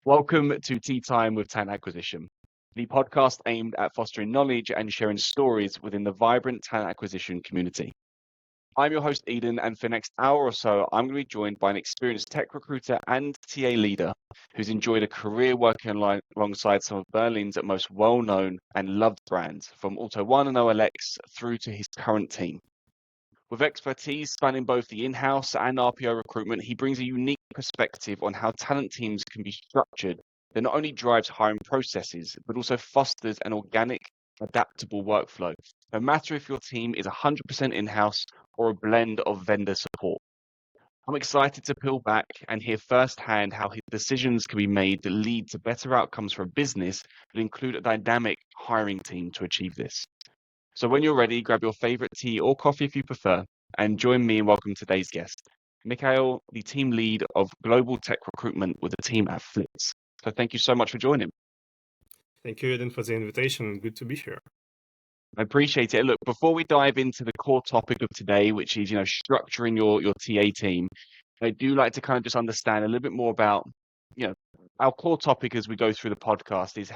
Welcome to Tea Time with Talent Acquisition, the podcast aimed at fostering knowledge and sharing stories within the vibrant talent acquisition community. I'm your host, Eden, and for the next hour or so, I'm going to be joined by an experienced tech recruiter and TA leader who's enjoyed a career working alongside some of Berlin's most well-known and loved brands, from Auto One and OLX through to his current team. With expertise spanning both the in-house and RPO recruitment, he brings a unique perspective on how talent teams can be structured that not only drives hiring processes, but also fosters an organic, adaptable workflow, no matter if your team is 100% in-house or a blend of vendor support. I'm excited to peel back and hear firsthand how his decisions can be made that lead to better outcomes for a business that include a dynamic hiring team to achieve this. So when you're ready, grab your favorite tea or coffee if you prefer, and join me in welcoming today's guest, Mykhailo, the team lead of global tech recruitment with the team at Flix. So thank you so much for joining. Thank you, Eden, for the invitation. Good to be here. I appreciate it. Look, before we dive into the core topic of today, which is, structuring your TA team, I do like to kind of just understand a little bit more about, our core topic as we go through the podcast is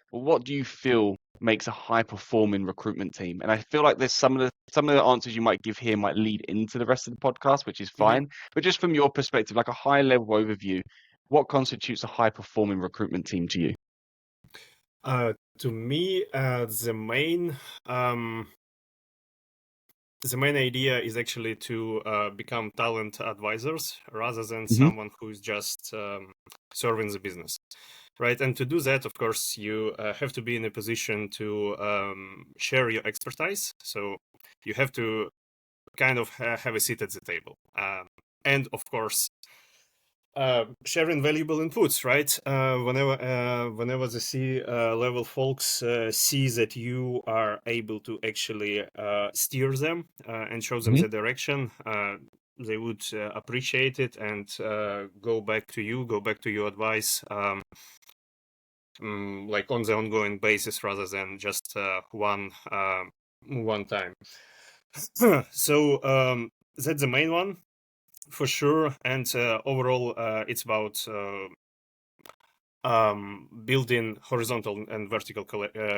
what do you feel makes a high performing recruitment team? And I feel like there's some of the answers you might give here might lead into the rest of the podcast, which is fine. But just from your perspective, like a high level overview, what constitutes a high performing recruitment team to you? To me, the main idea is actually to become talent advisors rather than someone who is just serving the business, right? And to do that, of course, you have to be in a position to share your expertise. So you have to kind of have a seat at the table, and of course, sharing valuable inputs, right? Whenever the C-level folks see that you are able to actually steer them and show them the direction, they would appreciate it and go back to your advice, like on the ongoing basis rather than just one time. So that's the main one. For sure, and overall, it's about building horizontal and vertical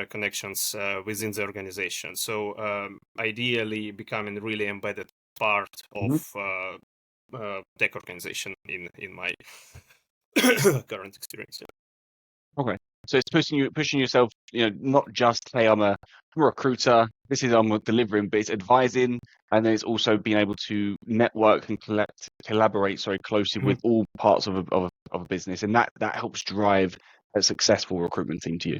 connections within the organization. So ideally, becoming really embedded part of tech organization in my current experience. Okay. So it's pushing yourself, not just say I'm a recruiter, I'm delivering, but it's advising, and then it's also being able to network and collaborate closely with all parts of a business, and that helps drive a successful recruitment team to you.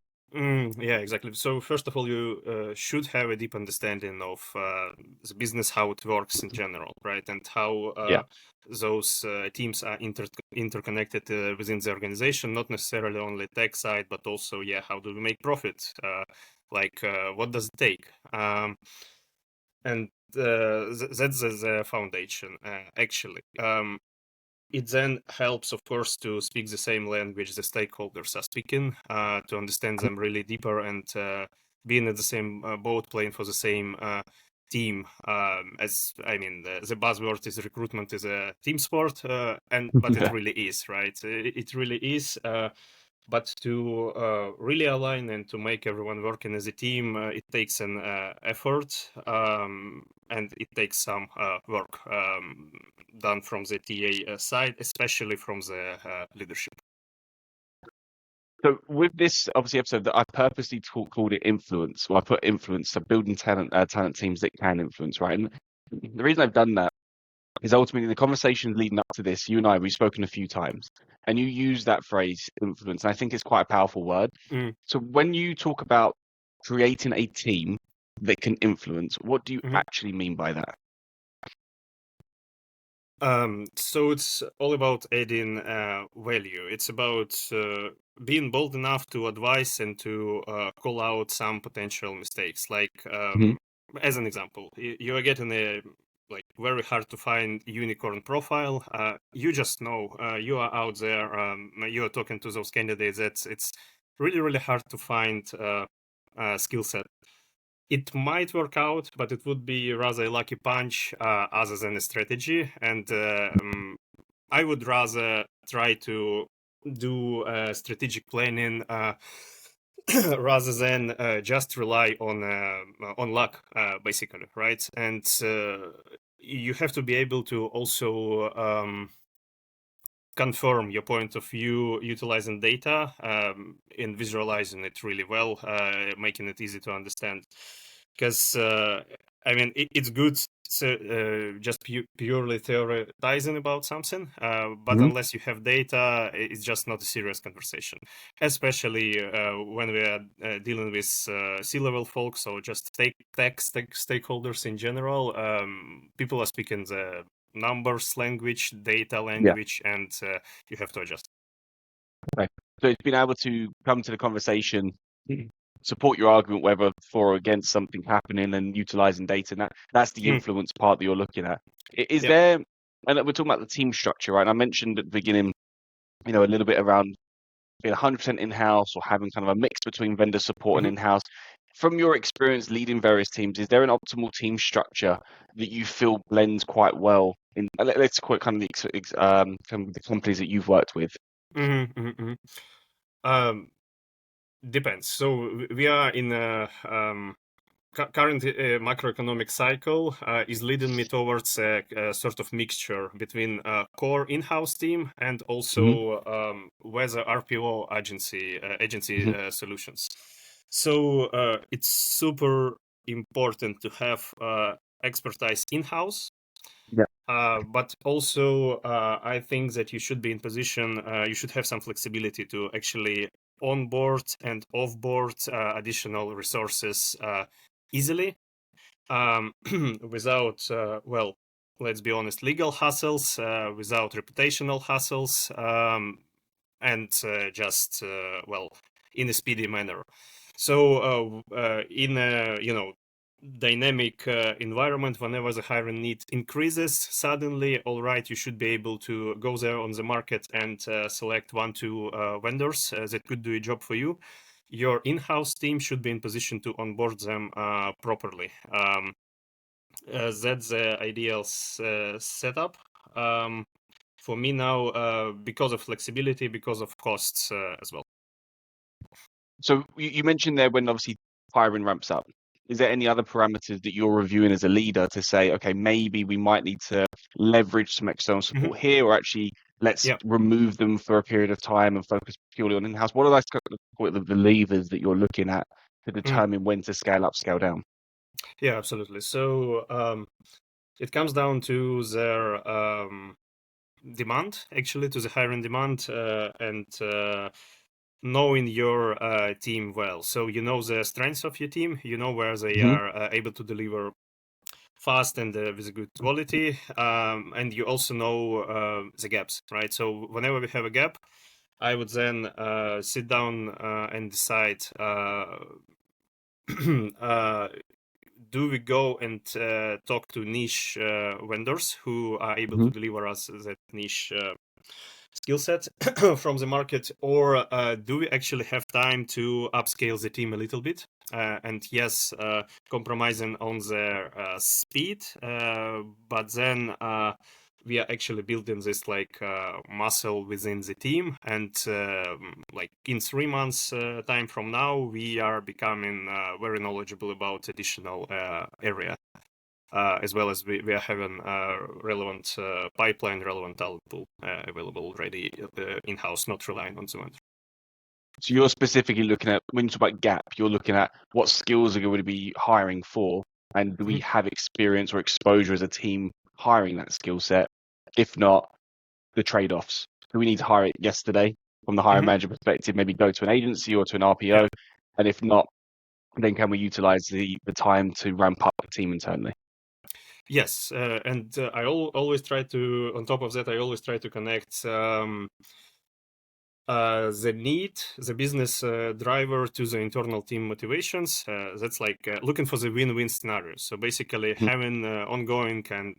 Yeah, exactly. So first of all, you should have a deep understanding of the business, how it works in general, right? And how those teams are interconnected within the organization, not necessarily only tech side, but also, how do we make profit? What does it take? And that's the foundation, actually. It then helps, of course, to speak the same language the stakeholders are speaking, to understand them really deeper, and being at the same boat, playing for the same team. The buzzword is recruitment is a team sport, but it really is, right? It really is. But to really align and to make everyone working as a team, it takes an effort, and it takes some work done from the TA side, especially from the leadership. So with this obviously episode that I purposely called it influence, or I put influence, so building talent teams that can influence, right? And the reason I've done that is ultimately the conversation leading up to this, you and I, we've spoken a few times, and you use that phrase influence, and I think it's quite a powerful word. So when you talk about creating a team that can influence, what do you actually mean by that? So it's all about adding value. It's about being bold enough to advise and to call out some potential mistakes. Like, as an example, you are getting a very hard to find unicorn profile. You just know you are out there. You are talking to those candidates. It's really, really hard to find skill set. It might work out, but it would be rather a lucky punch other than a strategy. And I would rather try to do strategic planning rather than just rely on luck, basically, right? And you have to be able to also confirm your point of view utilizing data and visualizing it really well, making it easy to understand. Because I mean, it's good just purely theorizing about something, but Mhm. unless you have data, it's just not a serious conversation. Especially when we are dealing with C-level folks or just stakeholders in general. People are speaking the numbers language, data Yeah. language, and you have to adjust. Okay. So it's been able to come to the conversation, support your argument, whether for or against something happening, and utilizing data. And that's the Mm, influence part that you're looking at. Is yeah. there, and we're talking about the team structure, right? And I mentioned at the beginning, a little bit around being 100% in-house or having kind of a mix between vendor support and Mhm. in-house. From your experience leading various teams, is there an optimal team structure that you feel blends quite well in? Let's call it kind of kind of the companies that you've worked with. Mhm, mhm, mhm. Depends. So we are in a current macroeconomic cycle is leading me towards a sort of mixture between core in-house team and Hmm. also weather RPO agency Hmm. solutions. So it's super important to have expertise in-house. Yeah. But also, I think that you should be in position, you should have some flexibility to actually onboard and offboard additional resources easily without, well, let's be honest, legal hassles, without reputational hassles, and just, well, in a speedy manner. So, in a, dynamic environment, whenever the hiring need increases suddenly, all right, you should be able to go there on the market and select 1-2 vendors that could do a job for you. Your in-house team should be in position to onboard them properly. That's the ideal setup for me now, because of flexibility, because of costs as well. So you mentioned there when obviously hiring ramps up. Is there any other parameters that you're reviewing as a leader to say, okay, maybe we might need to leverage some external Mhm. support here, or actually let's Yeah. remove them for a period of time and focus purely on in-house? What are the levers that you're looking at to Mhm. determine when to scale up, scale down? Yeah, absolutely. So it comes down to their demand, actually, to the hiring demand, and knowing your team well. So you know the strengths of your team, you know where they Hmm. are able to deliver fast and with a good quality, and you also know the gaps, right? So whenever we have a gap, I would then sit down and decide. uh, do we go and talk to niche vendors who are able Hmm. to deliver us that niche skill set from the market, or do we actually have time to upscale the team a little bit? And yes, compromising on the speed, but then we are actually building this like muscle within the team, and like in 3 months time from now, we are becoming very knowledgeable about additional area. As well as we are having relevant pipeline, relevant talent pool available already in-house, not relying on the vendor. So you're specifically looking at, when you talk about gap, you're looking at what skills are going to be hiring for, and do we Mhm. have experience or exposure as a team hiring that skill set? If not, the trade-offs. Do we need to hire it yesterday from the hiring Mhm. manager perspective, maybe go to an agency or to an Yeah. RPO? And if not, then can we utilize the time to ramp up the team internally? Yes, and I always try to. On top of that, I always try to connect the need, the business driver to the internal team motivations. That's like looking for the win-win scenario. So basically, Mhm. having ongoing and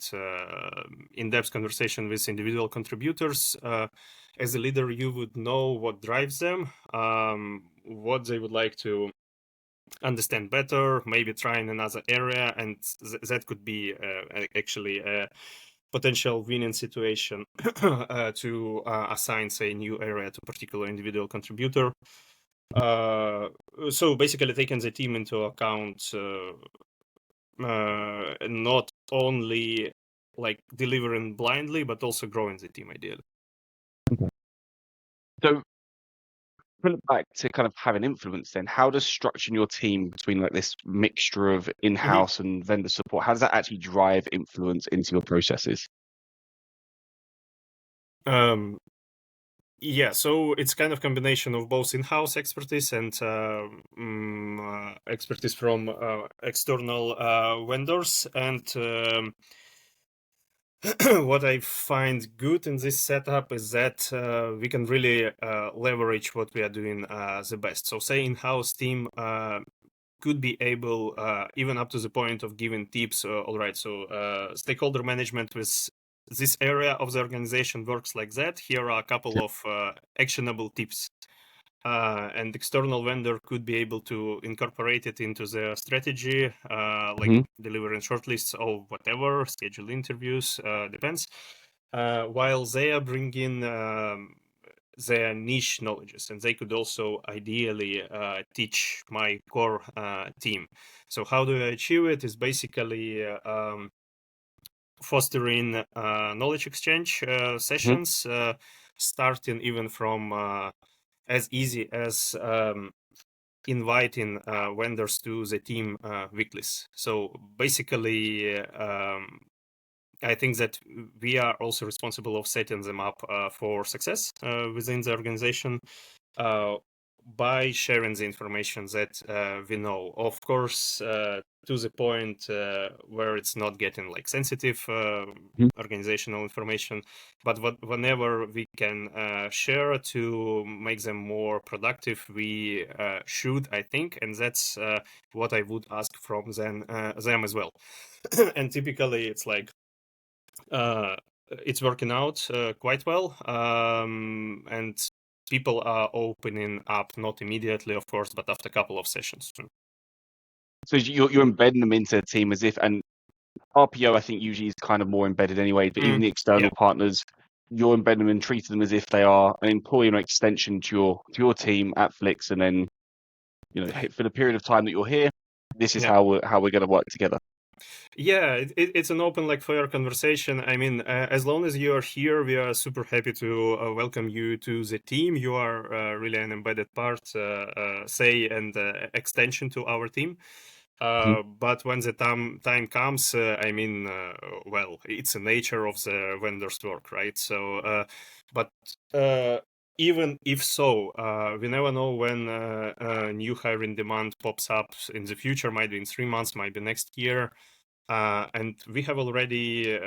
in-depth conversation with individual contributors. As a leader, you would know what drives them, what they would like to understand better, maybe try in another area, and that could be actually a potential winning situation to assign, say, a new area to a particular individual contributor. So basically taking the team into account, not only like delivering blindly, but also growing the team ideally. So bring it back to kind of having influence then, how does structuring your team between like this mixture of in-house and vendor support, how does that actually drive influence into your processes? Yeah, so it's kind of combination of both in-house expertise and expertise from external vendors. And what I find good in this setup is that we can really leverage what we are doing the best. So say in-house team could be able, even up to the point of giving tips, all right, so stakeholder management with this area of the organization works like that. Here are a couple of actionable tips. And external vendor could be able to incorporate it into their strategy, like delivering shortlists or whatever, schedule interviews, depends. While they are bringing their niche knowledges, and they could also ideally teach my core team. So how do I achieve it? Is basically fostering knowledge exchange sessions, starting even from as easy as inviting vendors to the team weeklies. So basically, I think that we are also responsible of setting them up for success within the organization by sharing the information that we know. Of course, to the point where it's not getting like sensitive organizational information, but whenever we can share to make them more productive, we should, I think, and that's what I would ask from them as well. And typically, it's like it's working out quite well, and people are opening up, not immediately, of course, but after a couple of sessions. So you're embedding them into a team as if, and RPO I think usually is kind of more embedded anyway, but even the external partners, you're embedding them and treating them as if they are an employee or extension to your team at Flix, and then for the period of time that you're here, this is how we're going to work together. Yeah, it's an open, like, fair conversation. I mean, as long as you are here, we are super happy to welcome you to the team. You are really an embedded part, say, and extension to our team. But when the time comes, I mean, well, it's the nature of the vendor's work, right? So, but even if so, we never know when a new hiring demand pops up in the future. Might be in 3 months, might be next year. And we have already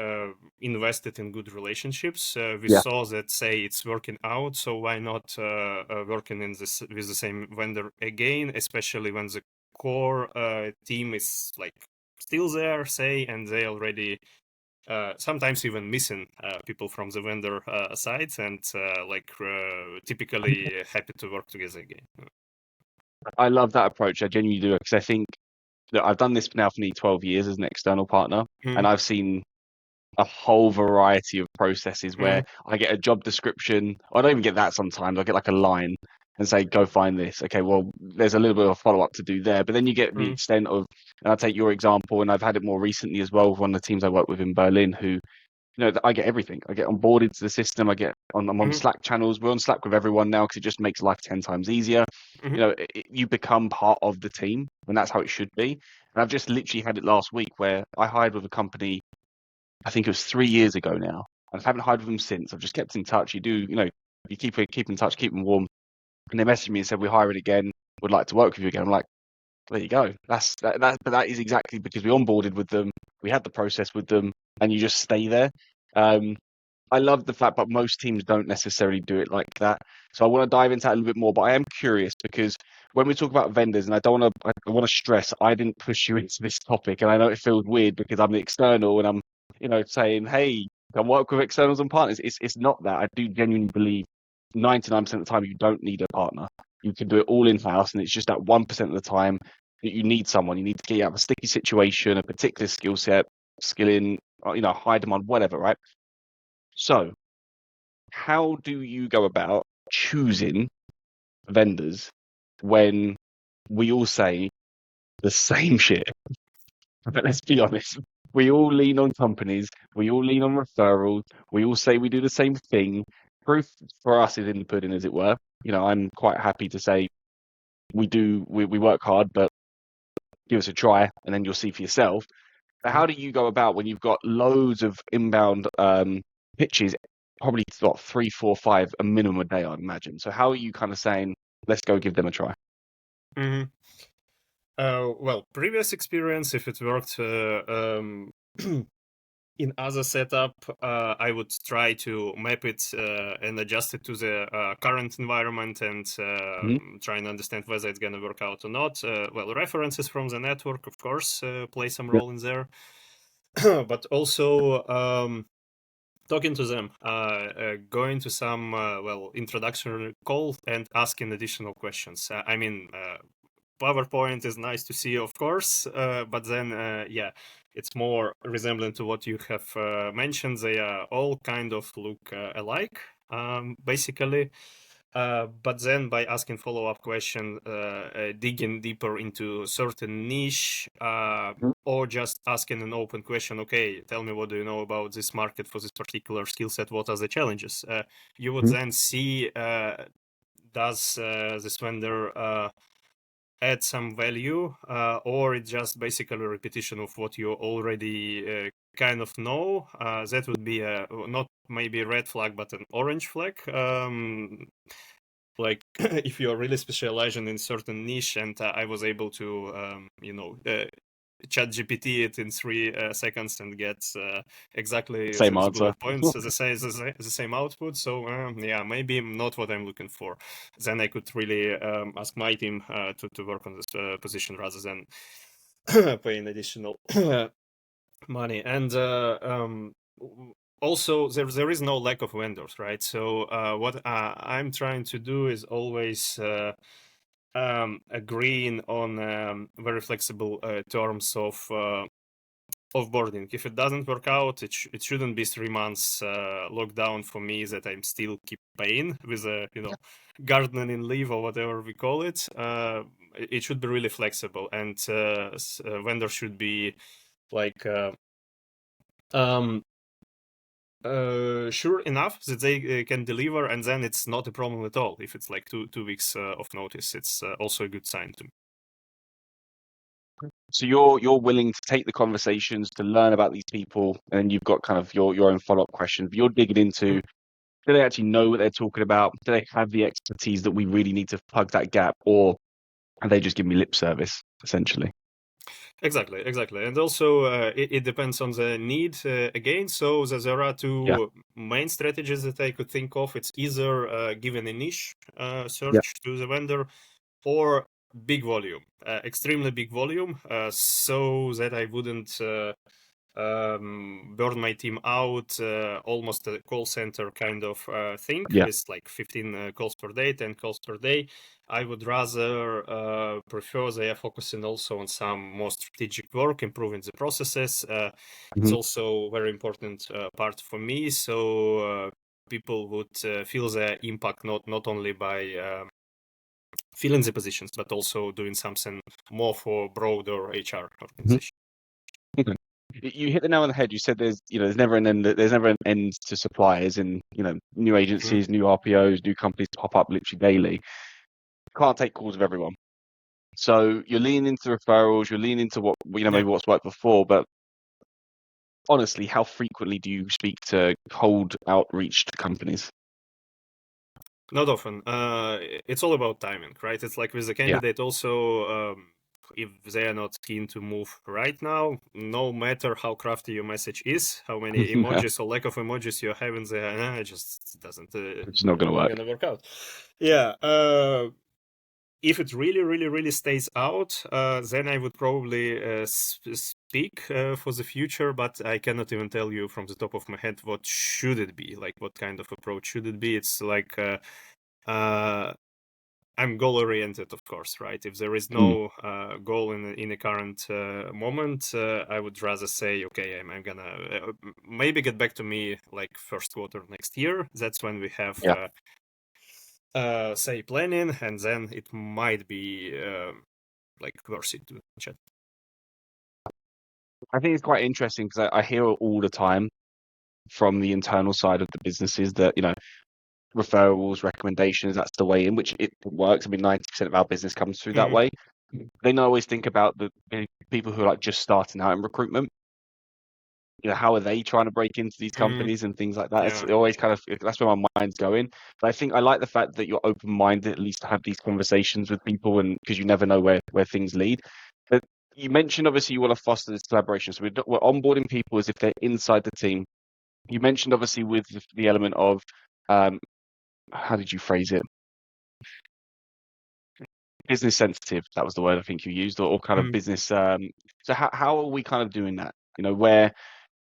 invested in good relationships. We saw that, say, it's working out, so why not working with the same vendor again, especially when the core team is like still there, say, and they already sometimes even missing people from the vendor side, and typically happy to work together again. I love that approach. I genuinely do, because I think that I've done this now for nearly 12 years as an external partner, and I've seen a whole variety of processes where I get a job description. I don't even get that sometimes. I get like a line and say, go find this. Okay, well, there's a little bit of a follow-up to do there. But then you get the extent of, and I'll take your example, and I've had it more recently as well with one of the teams I work with in Berlin, who, I get everything. I get onboarded to the system. I'm on Slack channels. We're on Slack with everyone now because it just makes life 10 times easier. You become part of the team, and that's how it should be. And I've just literally had it last week where I hired with a company, I think it was 3 years ago now. I haven't hired with them since. I've just kept in touch. You keep in touch, keep them warm. And they messaged me and said, we're hiring again. Would like to work with you again. I'm like, there you go. But that is exactly because we onboarded with them. We had the process with them, and you just stay there. I love the fact, but most teams don't necessarily do it like that. So I want to dive into that a little bit more, but I am curious because when we talk about vendors, and I want to stress, I didn't push you into this topic, and I know it feels weird because I'm the external and I'm, saying, hey, come work with externals and partners. It's not that. I do genuinely believe 99% of the time you don't need a partner. You can do it all in-house, and it's just that 1% of the time that you need someone. You need to get out of a sticky situation, a particular skill set, skill in, high demand, whatever, right? So how do you go about choosing vendors when we all say the same shit? But let's be honest, we all lean on companies, we all lean on referrals, we all say we do the same thing. Proof for us is in the pudding, as it were. I'm quite happy to say we work hard, but give us a try and then you'll see for yourself. But how do you go about when you've got loads of inbound pitches, probably what, 3, 4, 5, a minimum a day, I'd imagine. So how are you kind of saying, let's go give them a try? Mm-hmm. Well, previous experience, if it worked in other setup, I would try to map it and adjust it to the current environment and try and understand whether it's going to work out or not. Well, references from the network, of course, play some role in there, but also talking to them, going to some introductory call and asking additional questions. PowerPoint is nice to see, of course, but then, it's more resembling to what you have mentioned. They all kind of look alike, basically. But then by asking follow-up question, digging deeper into certain niche, or just asking an open question, okay, tell me, what do you know about this market for this particular skill set? What are the challenges? You would then see, does this vendor add some value, or it's just basically a repetition of what you already kind of know. That would be not maybe a red flag, but an orange flag. Like if you're really specializing in certain niche, and I was able to, chat GPT it in 3 seconds and get exactly Same the answer. bullet points, the same output. So maybe not what I'm looking for. Then I could really ask my team to work on this position rather than paying additional money. And also there is no lack of vendors, right? So what I'm trying to do is always agreeing on very flexible terms of offboarding. If it doesn't work out, it shouldn't be 3 months lockdown for me that I'm still keep paying with a gardening leave or whatever we call it. It should be really flexible, and vendors should be like sure enough that they can deliver, and then it's not a problem at all. If it's like 2 weeks of notice, it's also a good sign to me. So you're willing to take the conversations to learn about these people, and you've got kind of your own follow-up questions. But you're digging into, do they actually know what they're talking about? Do they have the expertise that we really need to plug that gap, or are they just giving me lip service, essentially? Exactly. And also, it depends on the need again. So there are two main strategies that I could think of. It's either giving a niche search to the vendor, or big volume, extremely big volume, so that I wouldn't burn my team out, almost a call center kind of thing with like 15 calls per day, 10 calls per day. I would rather prefer they are focusing also on some more strategic work, improving the processes. It's also very important part for me, so people would feel the impact not only by filling the positions, but also doing something more for broader HR organization. Okay. You hit the nail on the head. You said there's never an end to suppliers, and new agencies, new RPOs, new companies pop up literally daily. You can't take calls of everyone. So you're leaning into referrals, you're leaning into what maybe what's worked before, but honestly, how frequently do you speak to cold outreach to companies? Not often. It's all about timing, right? It's like with the candidate also, if they are not keen to move right now, no matter how crafty your message is, how many emojis or lack of emojis you're having there, it just doesn't. It's not going to work out. If it really stays out, then I would probably speak for the future, but I cannot even tell you from the top of my head what should it be, like what kind of approach should it be. It's like I'm goal oriented, of course, right? If there is no goal in the current moment, I would rather say, okay, I'm gonna maybe get back to me like first quarter next year. That's when we have say planning, and then it might be like worth it to chat. I think it's quite interesting because I hear all the time from the internal side of the businesses that, referrals, recommendations, that's the way in which it works. I mean, 90% of our business comes through that way. They don't always think about the people who are like just starting out in recruitment. How are they trying to break into these companies and things like that? It's always kind of, that's where my mind's going. But I think I like the fact that you're open-minded, at least to have these conversations with people, and because you never know where things lead. But you mentioned obviously you want to foster this collaboration. So we're onboarding people as if they're inside the team. You mentioned obviously with the element of, how did you phrase it? Business sensitive. That was the word I think you used, or kind of business. So how are we kind of doing that? Where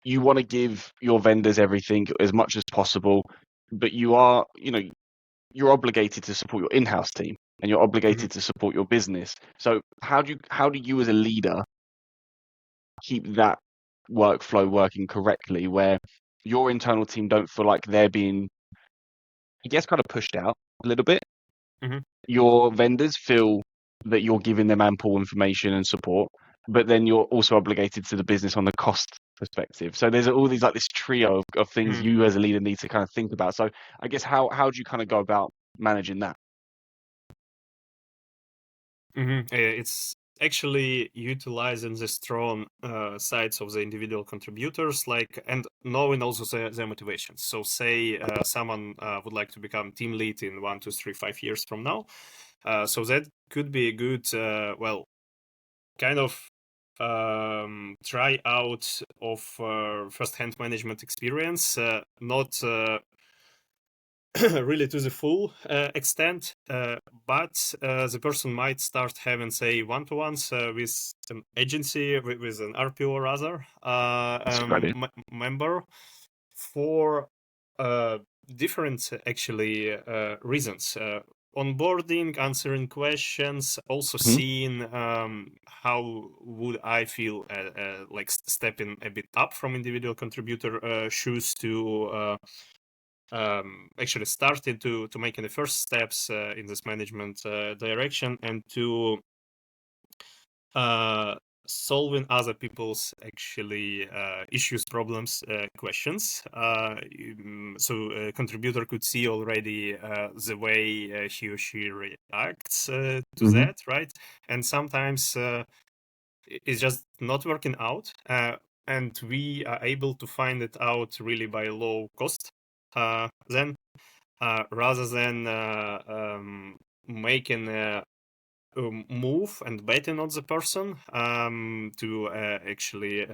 you want to give your vendors everything as much as possible, but you're obligated to support your in-house team, and you're obligated to support your business. So how do you as a leader keep that workflow working correctly, where your internal team don't feel like they're being, I guess, kind of pushed out a little bit? Your vendors feel that you're giving them ample information and support, but then you're also obligated to the business on the cost perspective. So there's all these like this trio of things you as a leader need to kind of think about. So I guess how do you kind of go about managing that? It's actually utilizing the strong sides of the individual contributors, and knowing also their motivations. So say someone would like to become team lead in 1, 2, 3, 5 years from now. So that could be a good, kind of try out of first-hand management experience, not really to the full extent, but the person might start having, say, one-to-ones with an agency, with an RPO or other member for different, actually, reasons. Onboarding, answering questions, also seeing how would I feel like stepping a bit up from individual contributor shoes to actually started to making the first steps in this management direction, and to solving other people's actually issues, problems, questions. So a contributor could see already the way he or she reacts to that, right? And sometimes it's just not working out, and we are able to find it out really by low cost. Then rather than making a move and betting on the person to actually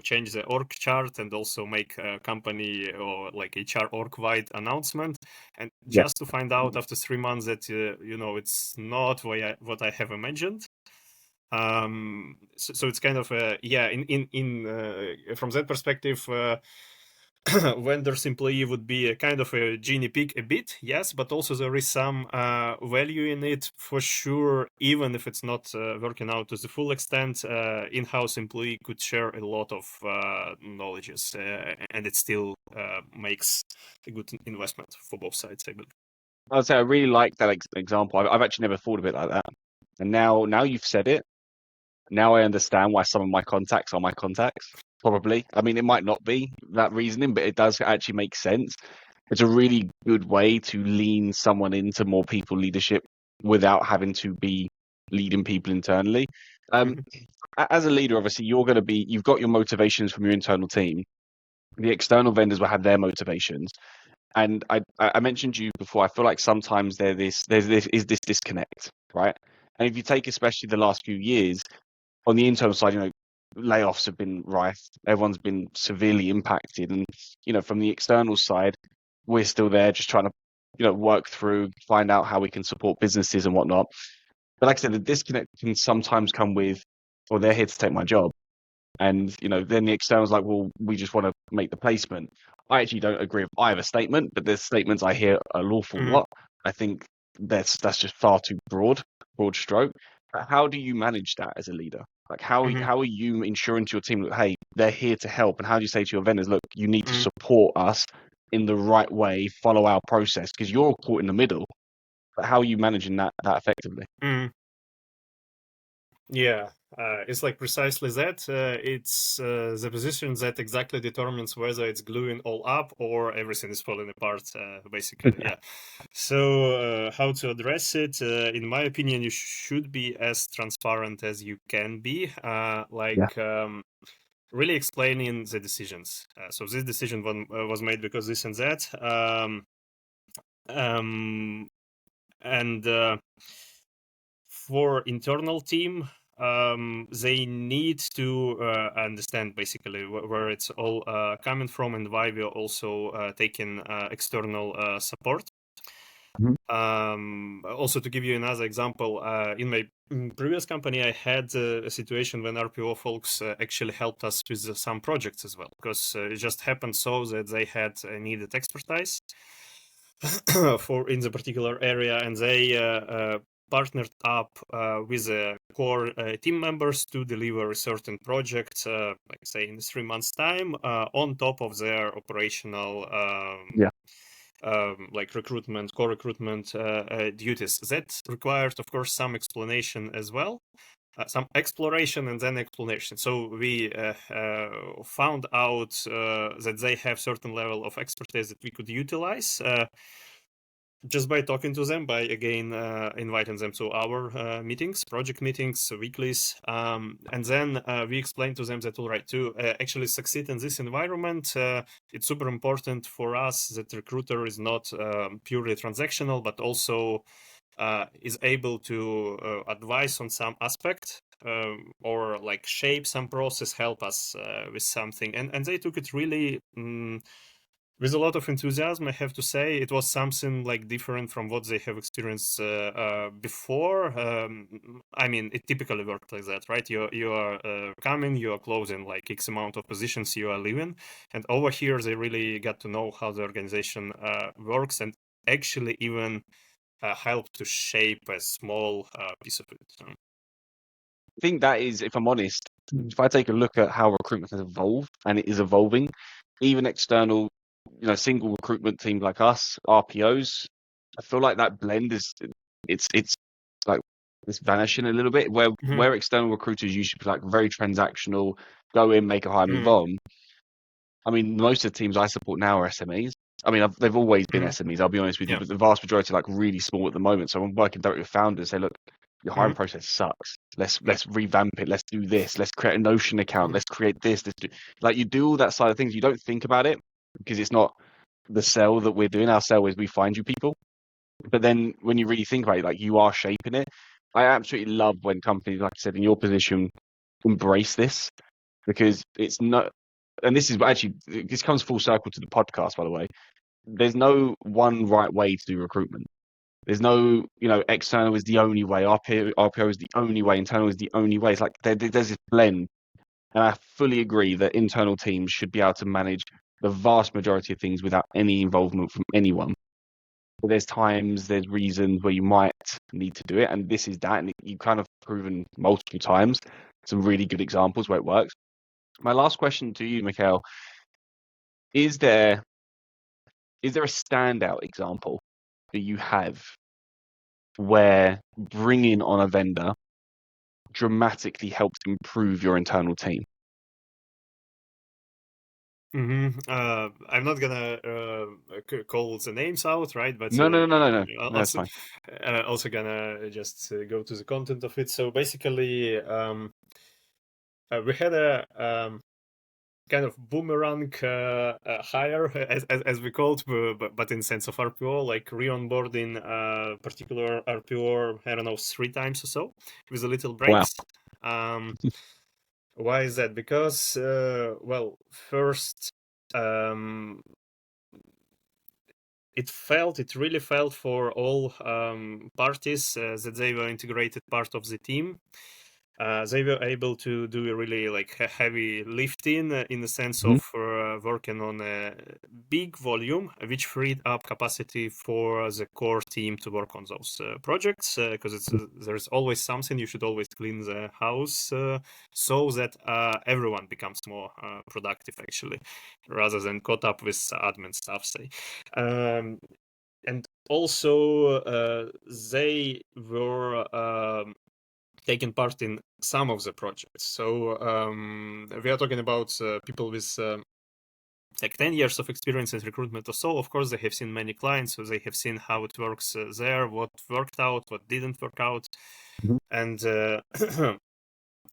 change the org chart and also make a company or like HR org wide announcement, and just to find out after 3 months that it's not what I have imagined. So it's kind of in from that perspective, vendor's employee would be a kind of a guinea pig a bit, yes, but also there is some value in it for sure. Even if it's not working out to the full extent, in-house employee could share a lot of knowledges, and it still makes a good investment for both sides, I believe. I'd say I really like that example. I've actually never thought of it like that, and now you've said it. Now I understand why some of my contacts are my contacts. Probably. I mean, it might not be that reasoning, but it does actually make sense. It's a really good way to lean someone into more people leadership without having to be leading people internally. As a leader, obviously, you've got your motivations from your internal team. The external vendors will have their motivations. And I mentioned to you before, I feel like sometimes there's this disconnect, right? And if you take especially the last few years, on the internal side, layoffs have been rife. Everyone's been severely impacted. And, from the external side, we're still there just trying to, work through, find out how we can support businesses and whatnot. But like I said, the disconnect can sometimes come with, well, they're here to take my job. And, then the external's like, well, we just want to make the placement. I actually don't agree with either statement, but there's statements I hear an awful lot. I think that's just far too broad stroke. How do you manage that as a leader? Like how are you ensuring to your team that, hey, they're here to help, and how do you say to your vendors, look, you need to support us in the right way, follow our process, because you're caught in the middle. But how are you managing that effectively? Yeah, it's like precisely that. It's the position that exactly determines whether it's gluing all up or everything is falling apart, basically. Yeah. So, how to address it? In my opinion, you should be as transparent as you can be. Really explaining the decisions. So this decision was made because this and that. And for internal team, they need to understand basically where it's all coming from and why we are also taking external support. Also, to give you another example, in my previous company, I had a situation when RPO folks actually helped us with some projects as well, because it just happened so that they had needed expertise for in the particular area, and they partnered up with the core team members to deliver a certain project, like say in 3 months' time, on top of their operational like recruitment, core recruitment duties. That required, of course, some explanation as well. Some exploration and then explanation. So we found out that they have certain level of expertise that we could utilize just by talking to them, by again inviting them to our meetings, project meetings, weeklies, and then we explained to them that all right, to actually succeed in this environment, it's super important for us that recruiter is not purely transactional, but also is able to advise on some aspect or like shape some process, help us with something, and they took it really. With a lot of enthusiasm, I have to say. It was something like different from what they have experienced before. I mean, it typically worked like that, right? You are coming, you are closing like X amount of positions you are leaving, and over here they really got to know how the organization works and actually even help to shape a small piece of it. I think that is, if I'm honest, if I take a look at how recruitment has evolved, and it is evolving, even external, single recruitment teams like us, RPOs, I feel like that blend is it's like it's vanishing a little bit. Where external recruiters used to be like very transactional, go in, make a hire, move on. I mean, most of the teams I support now are SMEs. I mean, they've always been SMEs. I'll be honest with you, but the vast majority are like really small at the moment. So I'm working directly with founders. Say, look, your hiring process sucks. Let's revamp it. Let's do this. Let's create a Notion account. Let's create this. Like you do all that side of things. You don't think about it because it's not the sell that we're doing. Our sell is we find you people. But then when you really think about it, like you are shaping it. I absolutely love when companies, like I said, in your position, embrace this because it's not. And this is actually, this comes full circle to the podcast, by the way. There's no one right way to do recruitment. There's no, external is the only way, RPO is the only way, internal is the only way. It's like there's this blend. And I fully agree that internal teams should be able to manage the vast majority of things without any involvement from anyone. But there's reasons where you might need to do it. And this is that. And you've kind of proven multiple times some really good examples where it works. My last question to you, Mykhailo, is there a standout example that you have where bringing on a vendor dramatically helped improve your internal team? I'm not gonna call the names out, right? But No. That's also, fine. also gonna just go to the content of it. So basically, we had a kind of boomerang hire, as we called, but in sense of RPO, like re-onboarding particular RPO, I don't know, 3 times or so, with a little breaks. Wow. Why is that? Because, well, first, it really felt for all parties that they were integrated part of the team. They were able to do a really like heavy lifting in the sense Mhm. of working on a big volume, which freed up capacity for the core team to work on those projects. Because there's always something, you should always clean the house so that everyone becomes more productive actually, rather than caught up with admin stuff. Say. And also, they were taking part in some of the projects. So we are talking about people with like 10 years of experience in recruitment or so. Of course, they have seen many clients, so they have seen how it works there, what worked out, what didn't work out. Mhm. And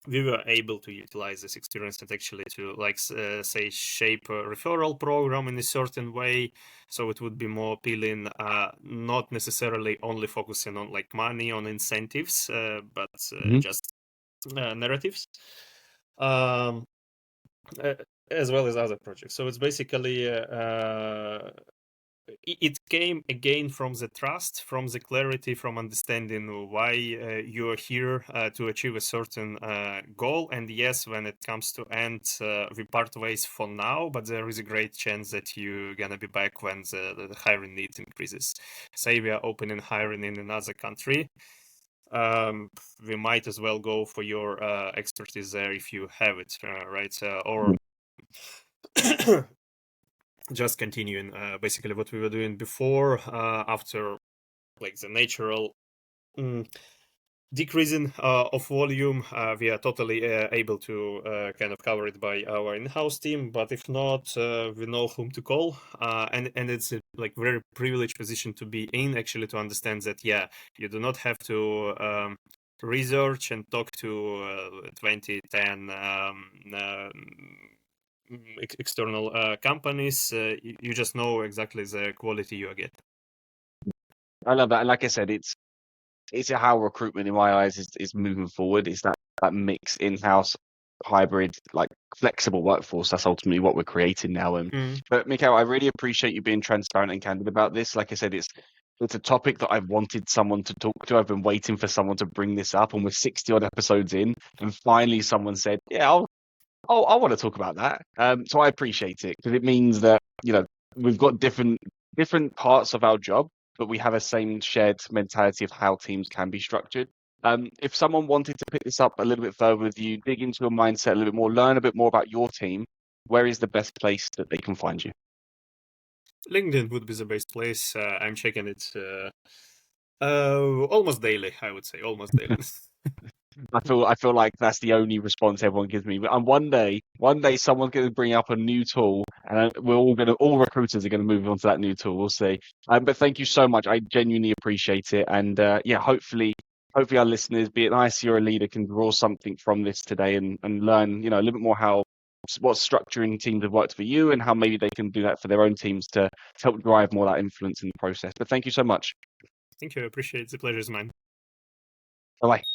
we were able to utilize this experience and actually to like say shape a referral program in a certain way so it would be more appealing, not necessarily only focusing on like money on incentives, but Mhm. just narratives, um, uh, as well as other projects. So it's basically it came again from the trust, from the clarity, from understanding why you're here to achieve a certain goal. And yes, when it comes to end, we part ways for now, but there is a great chance that you're gonna be back when the hiring need increases. Say we are opening hiring in another country, we might as well go for your expertise there if you have it, right? Or just continuing basically what we were doing before, after like the natural decreasing of volume, we are totally able to kind of cover it by our in-house team. But if not, we know whom to call, and it's a like very privileged position to be in, actually, to understand that you do not have to research and talk to 20, 10 external companies. You just know exactly the quality you get. I love that. And like I said, it's how recruitment in my eyes is moving forward. It's that mix in-house hybrid, like flexible workforce. That's ultimately what we're creating now. And but Mykhailo, I really appreciate you being transparent and candid about this. Like I said, it's a topic that I've wanted someone to talk to. I've been waiting for someone to bring this up, and we're 60 odd episodes in, and finally someone said, "Yeah, I want to talk about that." So I appreciate it because it means that we've got different parts of our job, but we have a same shared mentality of how teams can be structured. If someone wanted to pick this up a little bit further with you, dig into your mindset a little bit more, learn a bit more about your team, where is the best place that they can find you? LinkedIn would be the best place. I'm checking it almost daily, I would say, almost daily. I feel like that's the only response everyone gives me. And one day someone's going to bring up a new tool, and all recruiters are going to move on to that new tool. We'll see. But thank you so much. I genuinely appreciate it. And hopefully our listeners, be it nice you're a leader, can draw something from this today and learn, a little bit more what structuring teams have worked for you and how maybe they can do that for their own teams to help drive more of that influence in the process. But thank you so much. Thank you. I appreciate it. The pleasure is mine. Bye bye.